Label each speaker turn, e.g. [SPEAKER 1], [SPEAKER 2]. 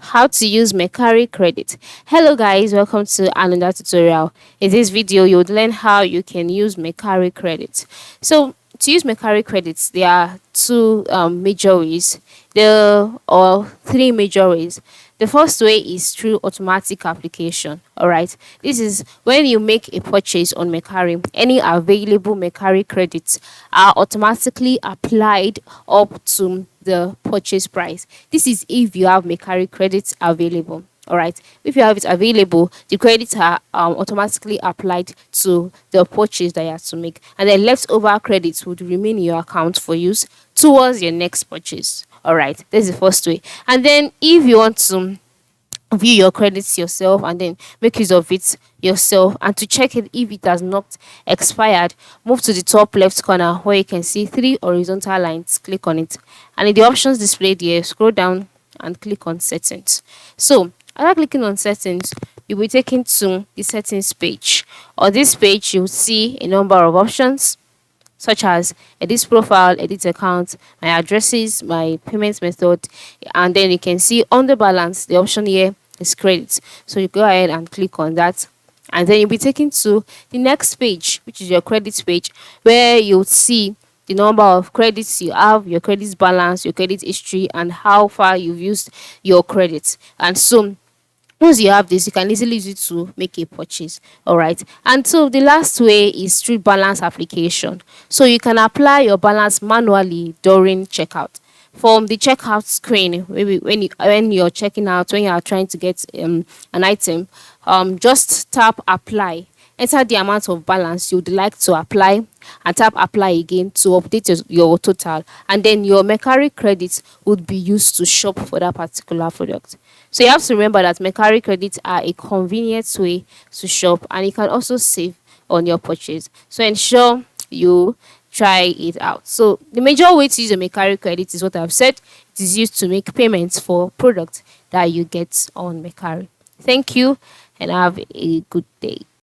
[SPEAKER 1] How to use Mercari Credit. Hello guys, welcome to another tutorial. In this video, you'll learn how you can use Mercari Credit. So to use Mercari Credits, there are two major ways, or three major ways. The first way is through automatic application. All right, this is when you make a purchase on Mercari. Any available Mercari credits are automatically applied up to the purchase price. This is if you have Mercari credits available. All right, if you have it available, the credits are automatically applied to the purchase that you have to make, and the leftover credits would remain in your account for use towards your next purchase. All right, this is the first way. And then if you want to view your credits yourself and then make use of it yourself, and to check it if it has not expired, move to the top left corner where you can see three horizontal lines. Click on it, and in the options displayed here, scroll down and click on settings. So after clicking on settings, you'll be taken to the settings page. On this page, you'll see a number of options such as edit profile, edit account, my addresses, my payment method, and then you can see under balance, the option here is credit. So you go ahead and click on that, and then you'll be taken to the next page, which is your credit page, where you'll see the number of credits you have, your credit balance, your credit history, and how far you've used your credits. And so once you have this, you can easily use it to make a purchase. All right, and so the last way is through balance application. So you can apply your balance manually during checkout. From the checkout screen, maybe when you're checking out, when you are trying to get an item, just tap apply, enter the amount of balance you'd like to apply, and tap apply again to update your total, and then your Mercari credits would be used to shop for that particular product. So you have to remember that Mercari credits are a convenient way to shop, and you can also save on your purchase. So ensure you try it out. So the major way to use a Mercari credit is what I've said. It is used to make payments for products that you get on Mercari. Thank you, and have a good day.